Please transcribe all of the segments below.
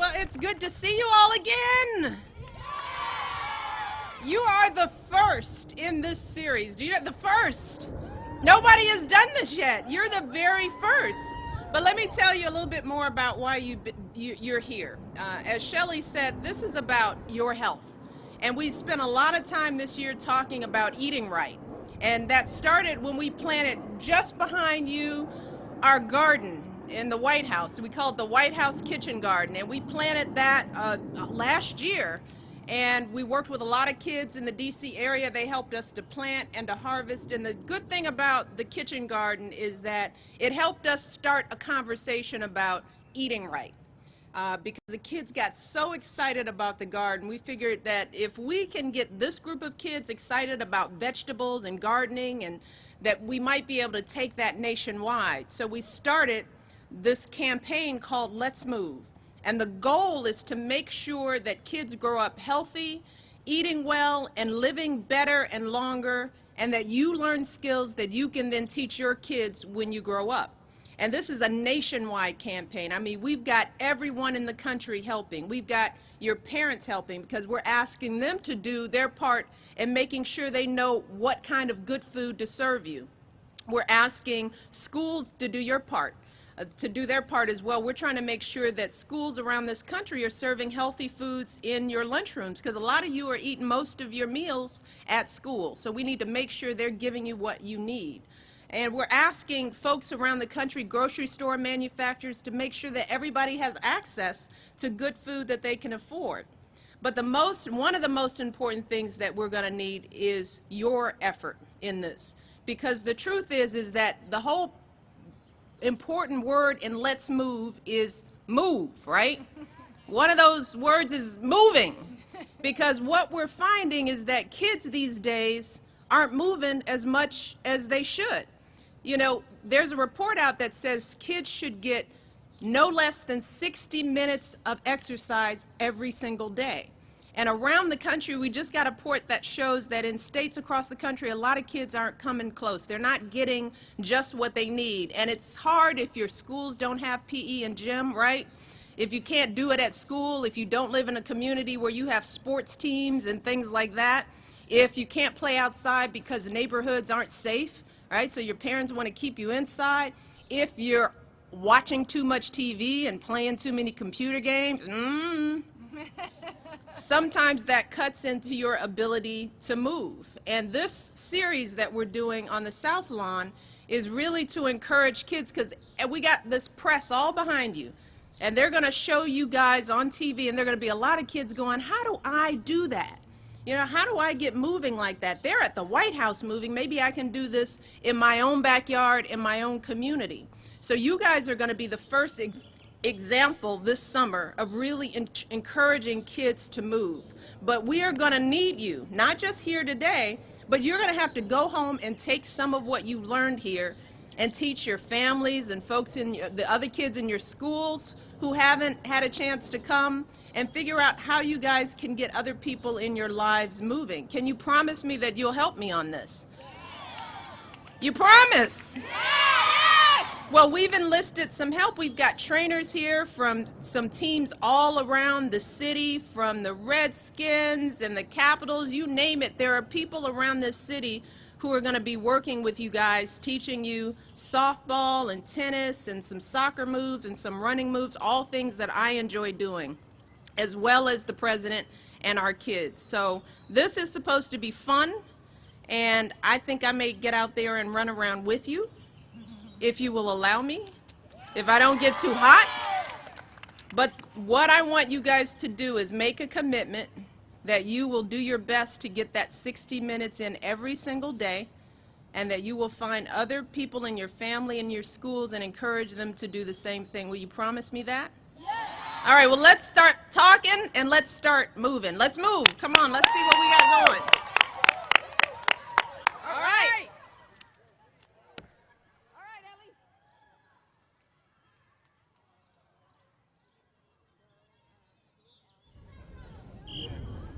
Well, it's good to see you all again. You are the first in this series. Do you know the first? Nobody has done this yet. You're the very first. But let me tell you a little bit more about why you're here. As Shelley said, this is about your health. And we've spent a lot of time this year talking about eating right. And that started when we planted just behind you our garden in the White House. We call it the White House Kitchen Garden. And we planted that last year. And we worked with a lot of kids in the DC area. They helped us to plant and to harvest. And the good thing about the kitchen garden is that it helped us start a conversation about eating right. Because the kids got so excited about the garden, we figured that if we can get this group of kids excited about vegetables and gardening, and that we might be able to take that nationwide. So we started this campaign called Let's Move. And the goal is to make sure that kids grow up healthy, eating well, and living better and longer, and that you learn skills that you can then teach your kids when you grow up. And this is a nationwide campaign. I mean, we've got everyone in the country helping. We've got your parents helping because we're asking them to do their part in making sure they know what kind of good food to serve you. We're asking schools to do your part. To do their part as well. We're trying to make sure that schools around this country are serving healthy foods in your lunchrooms, because a lot of you are eating most of your meals at school. So we need to make sure they're giving you what you need. And we're asking folks around the country, grocery store manufacturers, to make sure that everybody has access to good food that they can afford. But one of the most important things that we're going to need is your effort in this. Because the truth is that the whole important word in Let's Move is move, right? One of those words is moving, because what we're finding is that kids these days aren't moving as much as they should. You know, there's a report out that says kids should get no less than 60 minutes of exercise every single day. And around the country, we just got a report that shows that in states across the country, a lot of kids aren't coming close. They're not getting just what they need. And it's hard if your schools don't have PE and gym, right? If you can't do it at school, if you don't live in a community where you have sports teams and things like that, if you can't play outside because neighborhoods aren't safe, right? So your parents want to keep you inside. If you're watching too much TV and playing too many computer games, sometimes that cuts into your ability to move. And this series that we're doing on the South Lawn is really to encourage kids, because we got this press all behind you. And they're going to show you guys on TV, and there are going to be a lot of kids going, how do I do that? You know, how do I get moving like that? They're at the White House moving. Maybe I can do this in my own backyard, in my own community. So you guys are going to be the first example this summer of really encouraging kids to move. But we are going to need you, not just here today, but you're going to have to go home and take some of what you've learned here and teach your families and folks in the other kids in your schools who haven't had a chance to come, and figure out how you guys can get other people in your lives moving. Can you promise me that you'll help me on this? You promise? Well, we've enlisted some help. We've got trainers here from some teams all around the city, from the Redskins and the Capitals, you name it. There are people around this city who are going to be working with you guys, teaching you softball and tennis and some soccer moves and some running moves, all things that I enjoy doing, as well as the president and our kids. So this is supposed to be fun, and I think I may get out there and run around with you, if you will allow me, if I don't get too hot. But what I want you guys to do is make a commitment that you will do your best to get that 60 minutes in every single day, and that you will find other people in your family and your schools and encourage them to do the same thing. Will you promise me that? Yes. All right, well, let's start talking and let's start moving. Let's move. Come on, let's see what we got going. All right.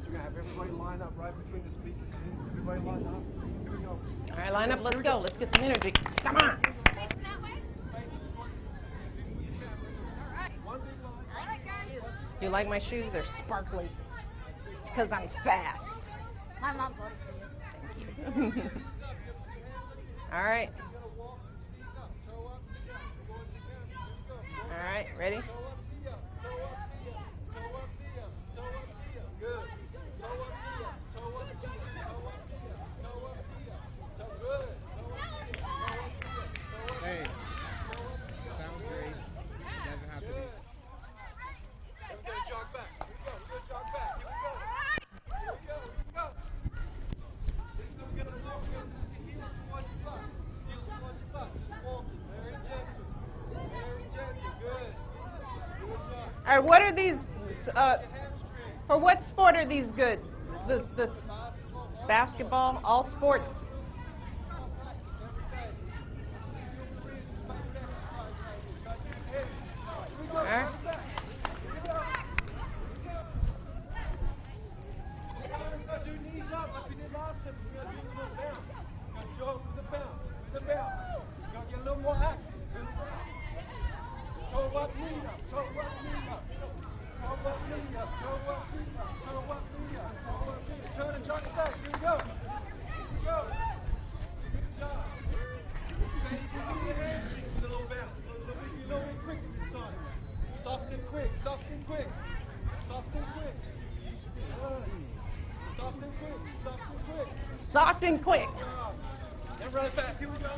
We're going to have everybody line up right between the speakers. Everybody line up. Here we go. All right, line up. Let's go. Let's get some energy. Come on. Facing that way? All right. One big line. All right, guys. You like my shoes? They're sparkly. It's because I'm fast. My mom voted for you. Thank you. All right. All right, ready? Hey, sounds great. Doesn't have to be. We're gonna jog back. Here we go. We're gonna jog back. Here we go. Here we go. Here we go. This is gonna get us off. We're gonna put the heel towards your butt. Heel towards your butt. Just walking. Very gentle. Very gentle. Good. Good job. All right, what are these? Hamstring. For what sport are these good? This basketball, all sports. All right. Do knees up like we did last time. We're gonna do a little bounce. We're gonna jog with the bounce. The bounce. We're gonna get a little more active. Toe up, knee up. Toe up, knee up. Toe up, knee up. Toe up, knee up. Toe up, knee up. Toe up, knee up. Turn and jog it back. Here we go. Here we go. Good job. Same thing with your hamstring with a little bounce. So it'll be a little bit quicker this time. Soft and quick. Soft and quick. Soft and quick. Good. Soft and quick. Soft and quick. Soft and quick. And right back. Here we go.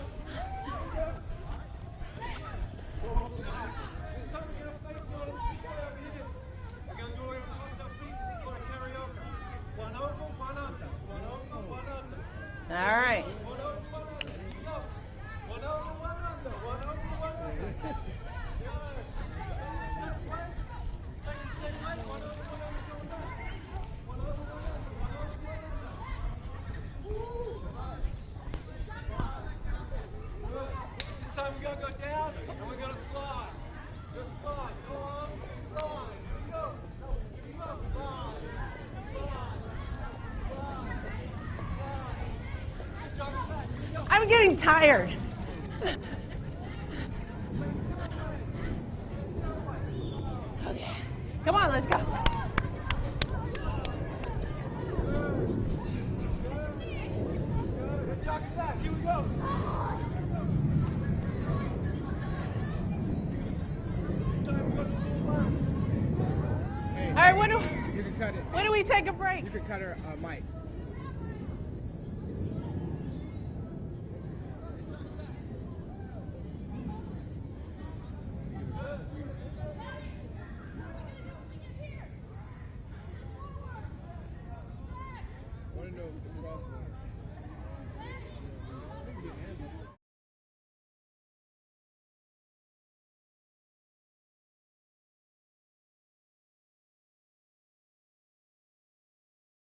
This time we're gonna face on this way over here. We're gonna go over across our feet. This is called a karaoke. One over, one under. One over, one under. All right. One over, one under. Here we go. One over, one under. One over, one under. Yes. Take the same way. One over, one under. Going back. One over, one under. One over, one under. Woo. Good. This time we're gonna go down and we're gonna slide. Just slide. Go on. Slide. Here we go. Here we go. Slide. Slide. Slide. Slide. Good job. Back. Here we go. I'm getting tired. Okay. Come on, let's go. Good job. Back. Here we go. This time we're gonna do a lap. Hey, All right, when you can cut it. do we take a break? You can cut her mic.